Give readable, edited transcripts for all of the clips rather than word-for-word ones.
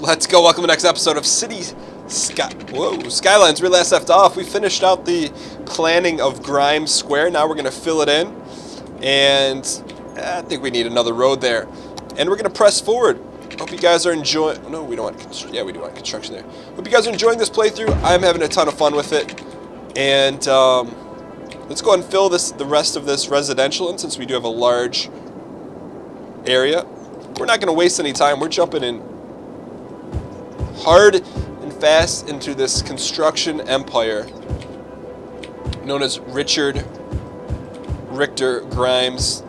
Let's go. Welcome to the next episode of Skylines. We last left off. We finished out the planning of Grimes Square. Now we're going to fill it in. And I think we need another road there. And we're going to press forward. Hope you guys are enjoying... No, we don't want... Yeah, we do want construction there. Hope you guys are enjoying this playthrough. I'm having a ton of fun with it. And let's go ahead and fill the rest of this residential in, since we do have a large area. We're not going to waste any time. We're jumping in hard and fast into this construction empire known as Richard Richter Grimes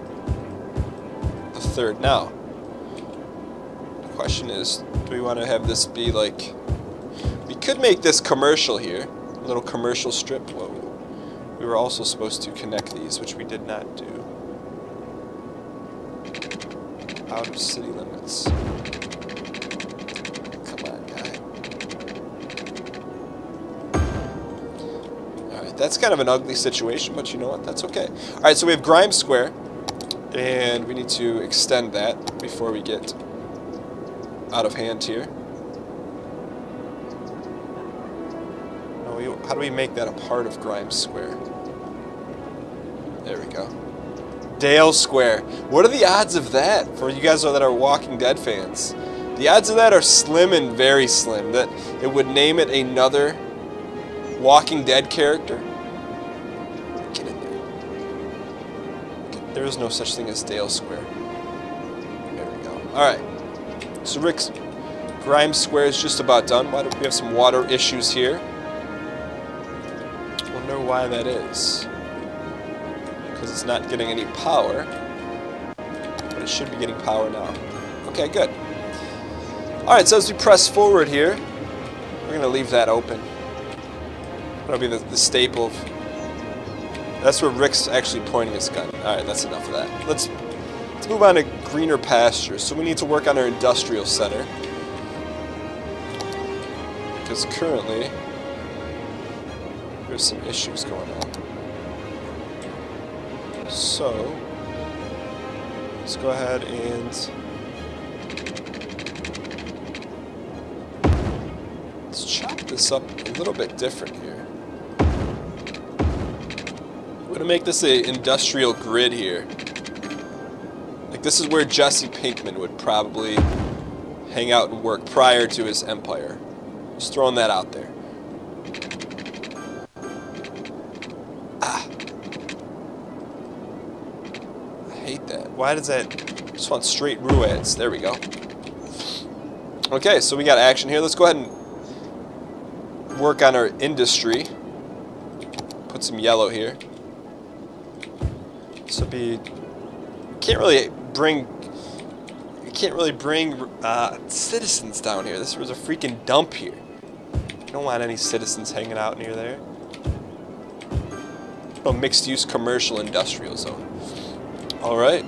III. Now, the question is, do we want to have this be like... We could make this commercial here. A little commercial strip. Whoa. We were also supposed to connect these, which we did not do. Out of city limits. That's kind of an ugly situation, but you know what? That's okay. Alright, so we have Grimes Square, and we need to extend that before we get out of hand here. No, how do we make that a part of Grimes Square? There we go. Dale Square. What are the odds of that for you guys that are Walking Dead fans? The odds of that are slim and very slim. That it would name it another Walking Dead character. Get in there. There is no such thing as Dale Square. There we go. Alright. So Grimes Square is just about done. Why do we have some water issues here? Wonder why that is. Because it's not getting any power. But it should be getting power now. Okay, good. Alright, so as we press forward here, we're going to leave that open. That'll be the staple. That's where Rick's actually pointing his gun. Alright, that's enough of that. Let's move on to greener pastures. So we need to work on our industrial center. Because currently, there's some issues going on. So, let's go ahead and... let's chop this up a little bit different here. I'm going to make this an industrial grid here. Like, this is where Jesse Pinkman would probably hang out and work prior to his empire. Just throwing that out there. Ah. I hate that. Why does that... I just want straight ruads. There we go. Okay, so we got action here. Let's go ahead and work on our industry. Put some yellow here. This will be... You can't really bring citizens down here. This was a freaking dump here. You don't want any citizens hanging out near there. A mixed-use commercial industrial zone. Alright.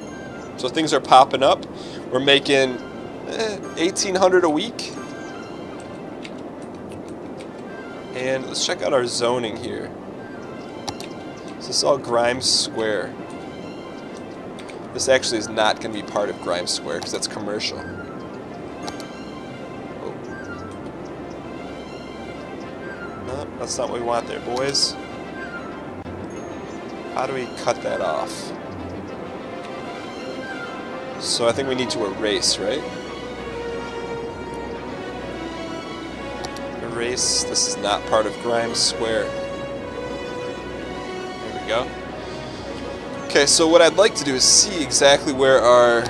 So things are popping up. We're making 1,800 a week. And let's check out our zoning here. So this is all Grimes Square. This actually is not going to be part of Grimes Square because that's commercial. Oh. No, that's not what we want there, boys. How do we cut that off? So I think we need to erase, right? Erase. This is not part of Grimes Square. There we go. Okay, so what I'd like to do is see exactly where our...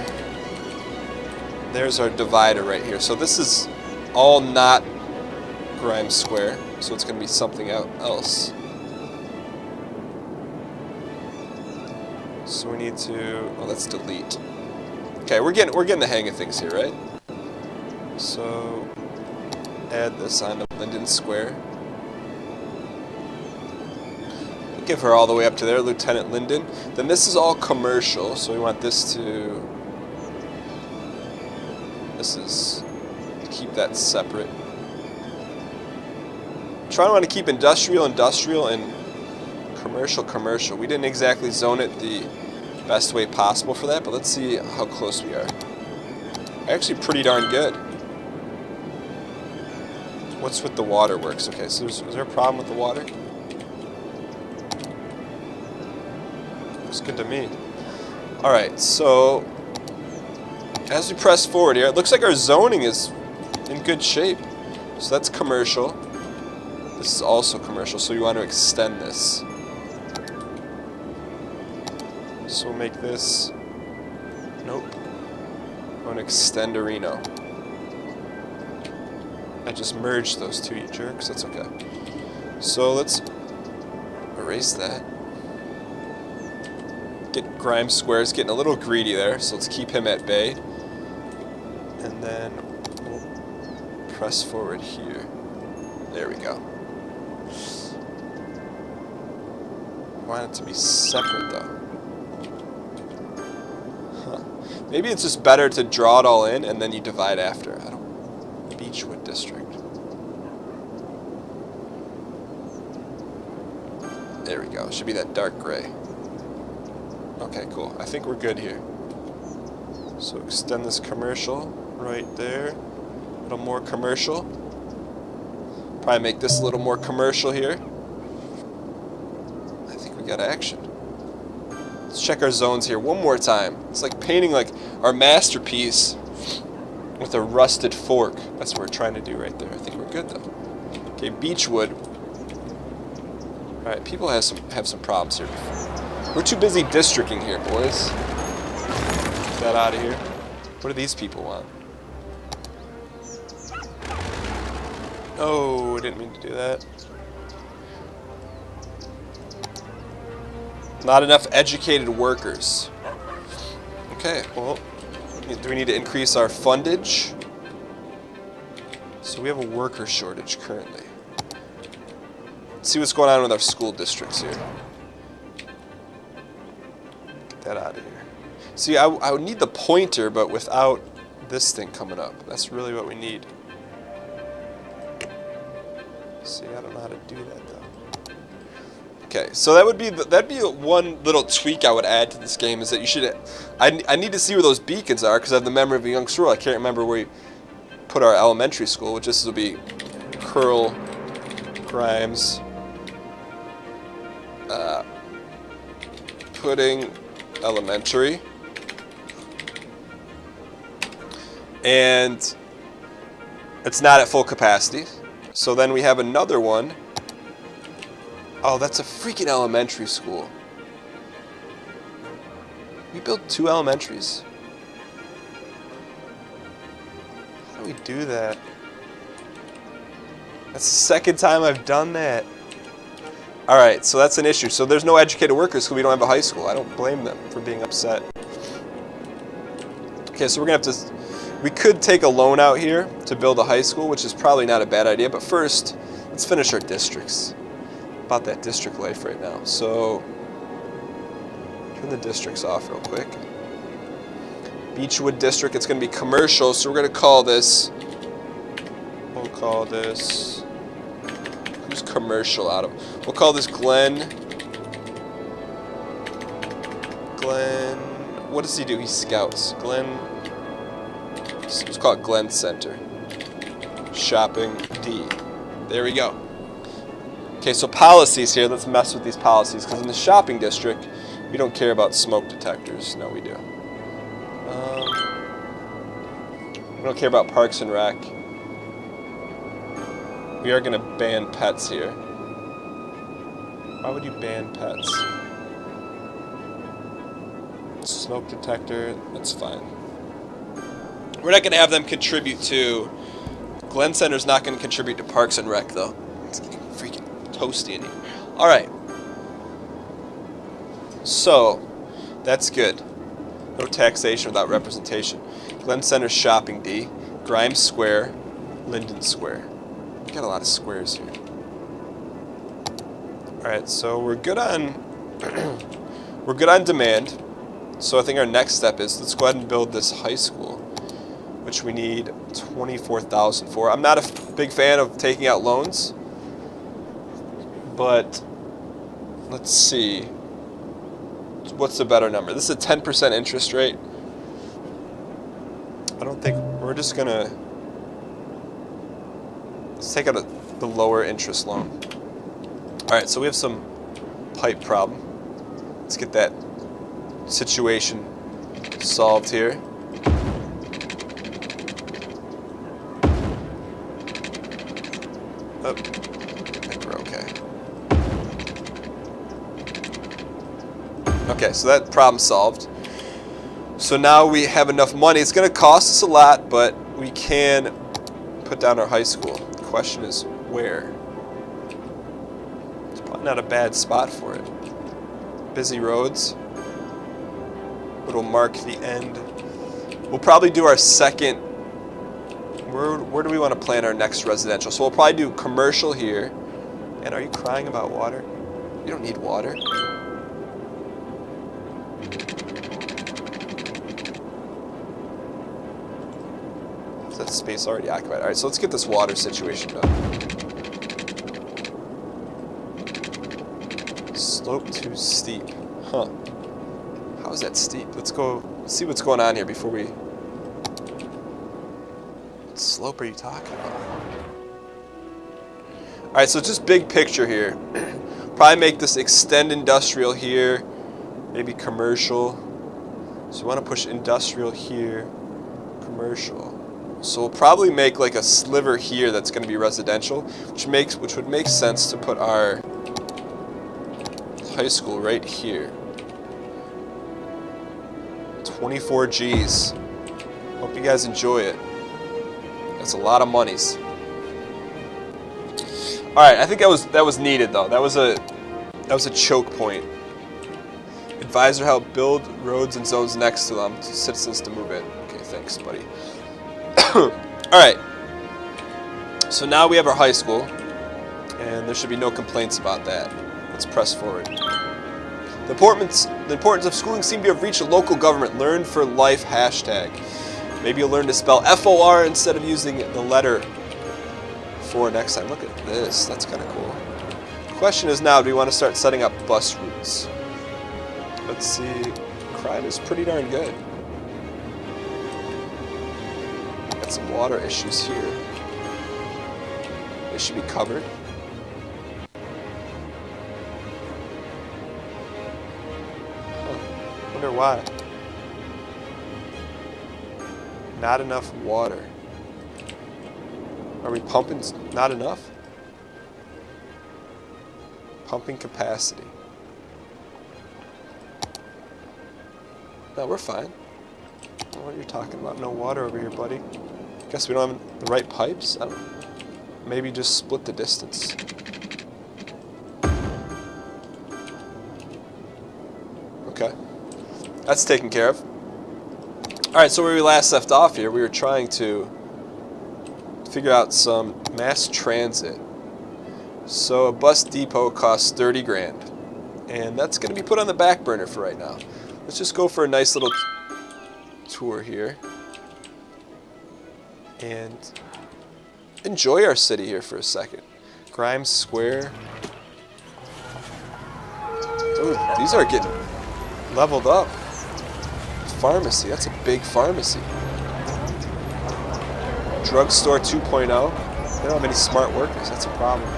There's our divider right here. So this is all not Grimes Square, so it's going to be something else. So we need to... Oh, let's delete. Okay, we're getting the hang of things here, right? So add this on to Linden Square. Give her all the way up to there, Lieutenant Linden. Then this is all commercial, so we want this to... This is... Keep that separate. Trying to want to keep industrial, and commercial. We didn't exactly zone it the best way possible for that, but let's see how close we are. Actually pretty darn good. What's with the waterworks? Okay, so is there a problem with the water? Looks good to me. Alright, so as we press forward here, it looks like our zoning is in good shape. So that's commercial. This is also commercial, so you want to extend this. So we'll make this... Nope. I want to extend Reno. I just merged those two, you jerks. That's okay. So let's erase that. Get Grimes Square's getting a little greedy there, so let's keep him at bay. And then we'll press forward here. There we go. I want it to be separate though. Huh. Maybe it's just better to draw it all in and then you divide after. I don't. Beechwood District. There we go. Should be that dark gray. Okay, cool. I think we're good here. So extend this commercial right there. A little more commercial. Probably make this a little more commercial here. I think we got action. Let's check our zones here one more time. It's like painting like our masterpiece with a rusted fork. That's what we're trying to do right there. I think we're good though. Okay, Beechwood. Alright, people have some problems here. We're too busy districting here, boys. Get that out of here. What do these people want? Oh, I didn't mean to do that. Not enough educated workers. Okay, well, do we need to increase our fundage? So we have a worker shortage currently. Let's see what's going on with our school districts here. Get that out of here. See, I would need the pointer, but without this thing coming up. That's really what we need. See, I don't know how to do that though. Okay, so that'd be one little tweak I would add to this game is that you should. I need to see where those beacons are because I have the memory of a young squirrel. I can't remember where we put our elementary school, which this will be Curl, Grimes, Pudding Elementary, and it's not at full capacity. So then we have another one. Oh, that's a freaking elementary school. We built 2 elementaries. How do we do that? That's the second time I've done that. Alright, so that's an issue. So there's no educated workers because we don't have a high school. I don't blame them for being upset. Okay, so we're going to have to... We could take a loan out here to build a high school, which is probably not a bad idea. But first, let's finish our districts. About that district life right now. So, turn the districts off real quick. Beechwood District, it's going to be commercial, so we're going to call this... We'll call this... Who's commercial out of? We'll call this Glen... What does he do? He scouts. Let's call it Glen Center. Shopping D. There we go. Okay, so policies here. Let's mess with these policies because in the shopping district, we don't care about smoke detectors. No, we do. We don't care about Parks and Rec. We are going to ban pets here. Why would you ban pets? Smoke detector, that's fine. We're not going to have them contribute to... Glen Center's not going to contribute to Parks and Rec, though. It's getting freaking toasty in here. Alright. So, that's good. No taxation without representation. Glen Center Shopping D. Grimes Square. Linden Square. We got a lot of squares here. Alright, so we're good on... we're good on demand. So I think our next step is, let's go ahead and build this high school, which we need $24,000 for. I'm not a big fan of taking out loans, but let's see. What's the better number? This is a 10% interest rate. I don't think we're just gonna... Let's take out the lower interest loan. Alright, so we have some pipe problem. Let's get that situation solved here. Oh, I think we're okay. Okay, so that problem solved. So now we have enough money. It's going to cost us a lot, but we can put down our high school. The question is where? It's probably not a bad spot for it. Busy roads. It'll mark the end. We'll probably do our second. Where do we want to plan our next residential? So we'll probably do commercial here. And are you crying about water? You don't need water. Is that space already occupied? Alright, so let's get this water situation done. Slope too steep. Huh. How is that steep? Let's go see what's going on here before we... What slope are you talking about? Alright, so just big picture here. Probably make this extend industrial here. Maybe commercial. So we want to push industrial here. Commercial. So we'll probably make like a sliver here that's going to be residential, which would make sense to put our high school right here. 24 G's. Hope you guys enjoy it. That's a lot of monies. All right, I think that was needed though. That was a choke point. Advisor help build roads and zones next to them to citizens to move in. Okay, thanks, buddy. Alright, so now we have our high school, and there should be no complaints about that. Let's press forward. The importance of schooling seem to have reached a local government. Learn for life hashtag. Maybe you'll learn to spell FOR instead of using the letter 4 next time. Look at this, that's kind of cool. The question is now, do we want to start setting up bus routes? Let's see, crime is pretty darn good. Some water issues here. They should be covered. Huh. Wonder why. Not enough water. Are we pumping not enough? Pumping capacity. No, we're fine. I don't know what you're talking about. No water over here, buddy. Guess we don't have the right pipes? I don't know. Maybe just split the distance. Okay. That's taken care of. Alright, so where we last left off here, we were trying to figure out some mass transit. So a bus depot costs 30 grand. And that's going to be put on the back burner for right now. Let's just go for a nice little tour here. And enjoy our city here for a second. Grimes Square. Dude, these are getting leveled up. Pharmacy, that's a big pharmacy. Drugstore 2.0. They don't have any smart workers, that's a problem.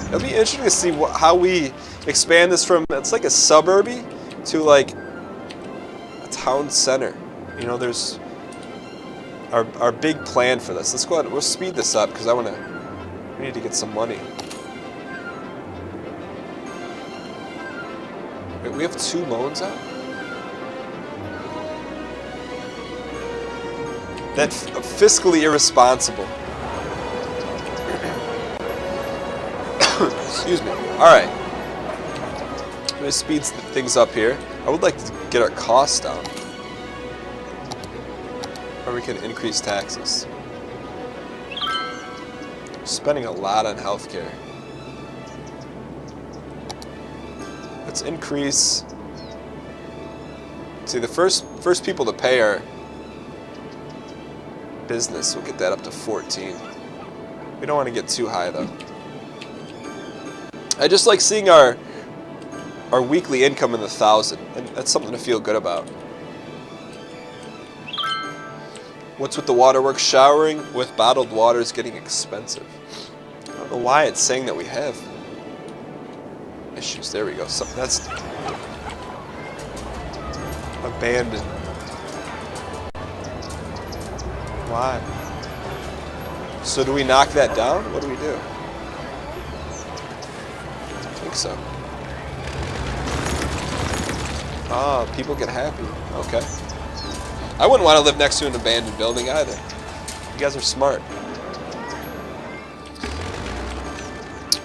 It'll be interesting to see how we expand this from, it's like a suburby to like a town center. You know, there's our big plan for this. Let's go ahead. We'll speed this up because we need to get some money. Wait, we have 2 loans out? That's fiscally irresponsible. Excuse me. Alright. I'm going to speed things up here. I would like to get our costs down. Or we can increase taxes. We're spending a lot on healthcare. Let's increase. See, the first people to pay are business. We'll get that up to 14. We don't want to get too high though. I just like seeing our weekly income in the 1,000, and that's something to feel good about. What's with the waterworks? Showering with bottled water is getting expensive. I don't know why it's saying that we have issues. There we go. So that's abandoned. Why? So do we knock that down? What do we do? I think so. Ah, people get happy. Okay. I wouldn't want to live next to an abandoned building either. You guys are smart.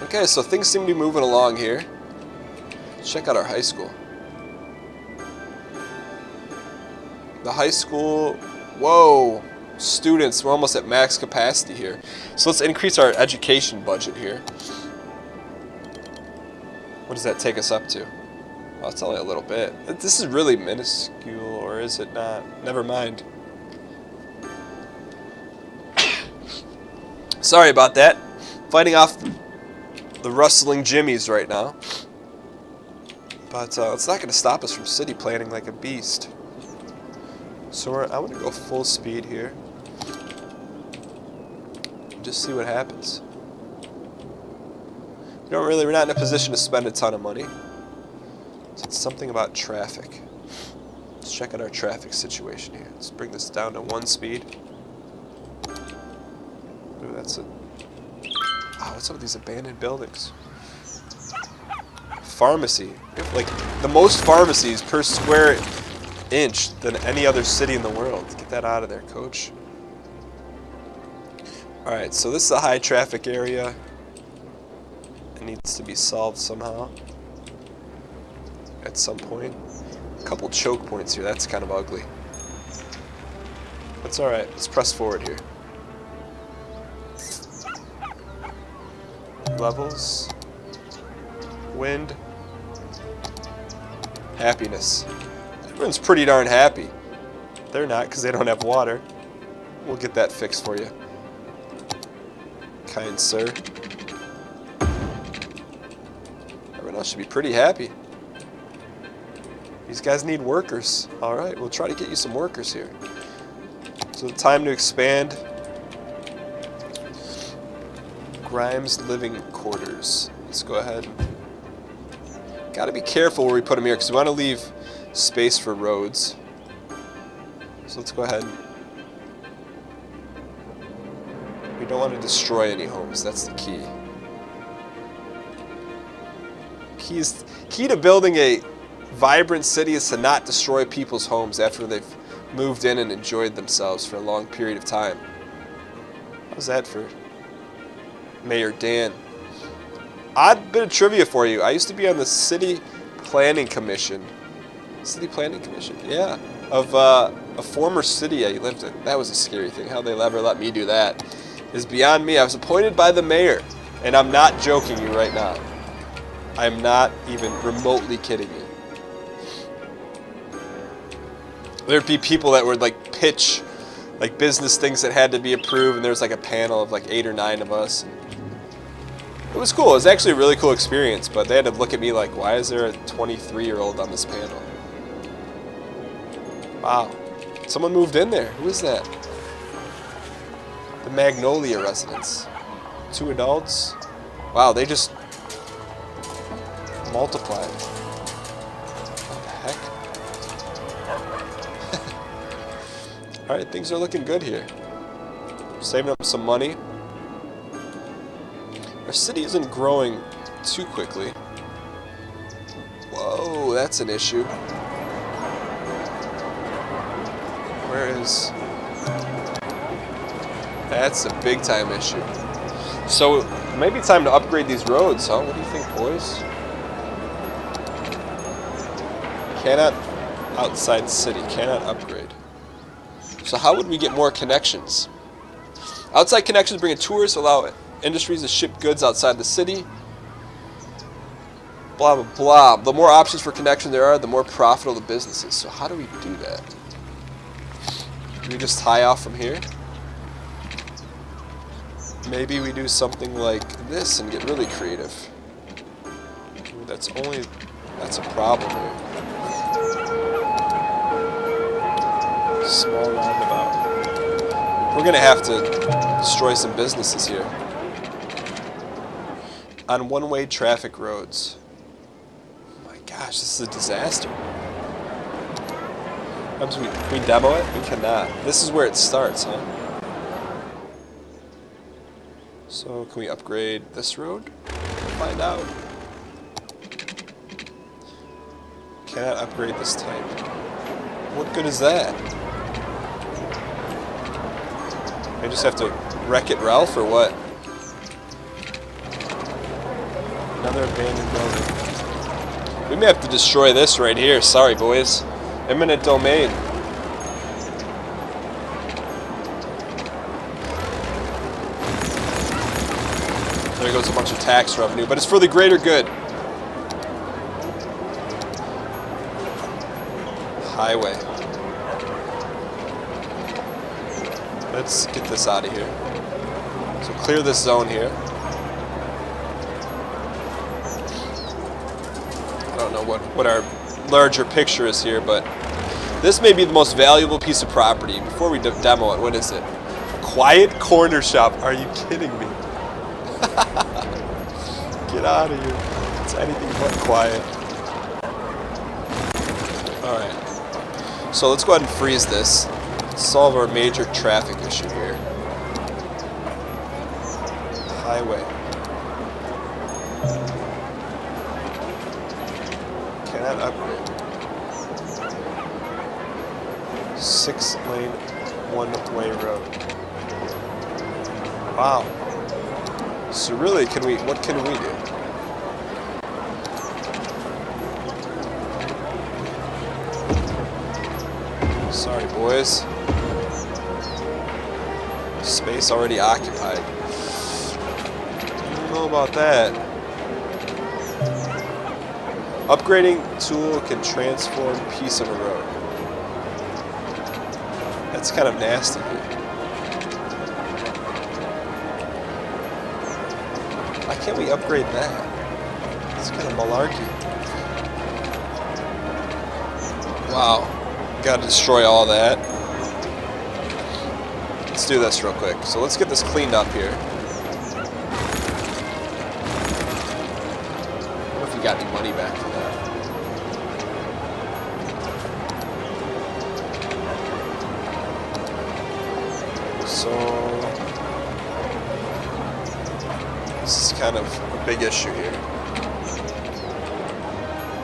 Okay, so things seem to be moving along here. Let's check out our high school. The high school, whoa, students, we're almost at max capacity here. So let's increase our education budget here. What does that take us up to? Oh, it's only a little bit. This is really minuscule, or is it not? Never mind. Sorry about that. Fighting off the rustling jimmies right now. But it's not going to stop us from city planning like a beast. So I want to go full speed here. Just see what happens. We're not in a position to spend a ton of money. So it's something about traffic. Let's check out our traffic situation here. Let's bring this down to 1 speed. Ooh, that's it. Oh, what's up with these abandoned buildings? Pharmacy. We have, like, the most pharmacies per square inch than any other city in the world. Get that out of there, coach. Alright, so this is a high traffic area. It needs to be solved somehow. At some point. A couple choke points here. That's kind of ugly. That's alright. Let's press forward here. Levels. Wind. Happiness. Everyone's pretty darn happy. They're not because they don't have water. We'll get that fixed for you. Kind sir. Everyone else should be pretty happy. These guys need workers. Alright, we'll try to get you some workers here. So time to expand. Grimes living quarters. Let's go ahead. Gotta be careful where we put them here because we want to leave space for roads. So let's go ahead. We don't want to destroy any homes. That's the key. Key to building a vibrant city is to not destroy people's homes after they've moved in and enjoyed themselves for a long period of time. How's that for Mayor Dan? Odd bit of trivia for you. I used to be on the City Planning Commission. City Planning Commission? Yeah. Of a former city I lived in. That was a scary thing. How they ever let me do that is beyond me. I was appointed by the mayor. And I'm not joking you right now. I'm not even remotely kidding you. There'd be people that would like pitch like business things that had to be approved, and there was like a panel of like 8 or 9 of us. It was cool. It was actually a really cool experience, but they had to look at me like, why is there a 23-year-old on this panel? Wow. Someone moved in there. Who is that? The Magnolia residence. 2 adults. Wow, they just multiplied. What the heck? Alright, things are looking good here. Saving up some money. Our city isn't growing too quickly. Whoa, that's an issue. Where is... That's a big time issue. So, maybe time to upgrade these roads, huh? What do you think, boys? Cannot outside city, cannot upgrade. So how would we get more connections? Outside connections bring in tourists, allow industries to ship goods outside the city. Blah, blah, blah. The more options for connection there are, the more profitable the business is. So how do we do that? Do we just tie off from here? Maybe we do something like this and get really creative. Ooh, that's a problem here. Small roundabout. We're going to have to destroy some businesses here. On one-way traffic roads. Oh my gosh, this is a disaster. Can we demo it? We cannot. This is where it starts, huh? So, can we upgrade this road? We'll find out. Cannot upgrade this type. What good is that? I just have to wreck it, Ralph, or what? Another abandoned building. We may have to destroy this right here. Sorry, boys. Eminent domain. There goes a bunch of tax revenue, but it's for the greater good. Highway. Let's get this out of here. So clear this zone here. I don't know what our larger picture is here, but this may be the most valuable piece of property. Before we demo it, what is it? Quiet corner shop. Are you kidding me? Get out of here. It's anything but quiet. Alright. So let's go ahead and freeze this. Solve our major traffic issue here. Highway. Cannot upgrade. 6-lane, one-way road. Wow. So really, what can we do? Sorry, boys. Space already occupied. I don't know about that. Upgrading tool can transform piece of a road. That's kind of nasty, dude. Why can't we upgrade that? It's kind of malarkey. Wow. Gotta destroy all that. Let's do this real quick. So let's get this cleaned up here. What if we got any money back for that? So this is kind of a big issue here.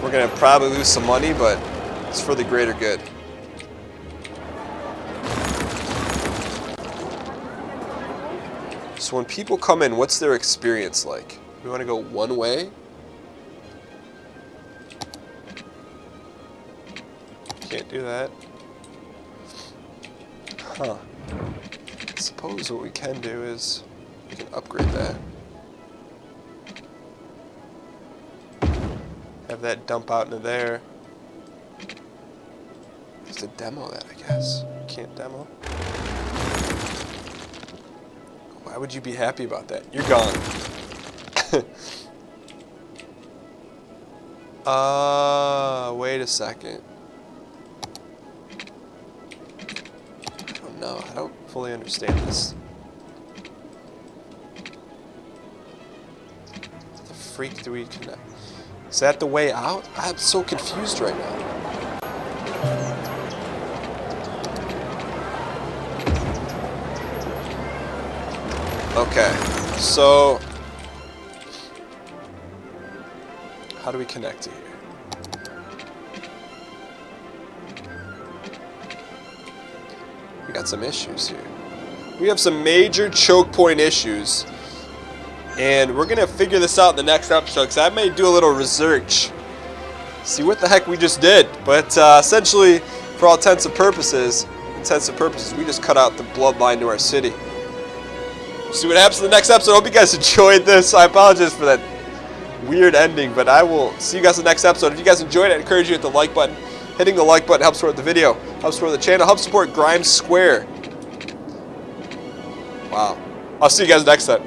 We're gonna probably lose some money, but it's for the greater good. So when people come in, what's their experience like? We want to go one way? Can't do that. Huh. I suppose what we can do is we can upgrade that. Have that dump out into there. Just to demo that, I guess. Can't demo. Why would you be happy about that? You're gone. Wait a second. I don't know. I don't fully understand this. The freak do we connect? Is that the way out? I'm so confused right now. Okay, so how do we connect to here? We got some issues here. We have some major choke point issues, and we're gonna figure this out in the next episode because I may do a little research, see what the heck we just did. But essentially, for all intents and purposes, we just cut out the bloodline to our city. See what happens in the next episode. I hope you guys enjoyed this. I apologize for that weird ending, but I will see you guys in the next episode. If you guys enjoyed it, I encourage you to hit the like button. Hitting the like button helps support the video, helps support the channel, helps support Grimes Square. Wow. I'll see you guys next time.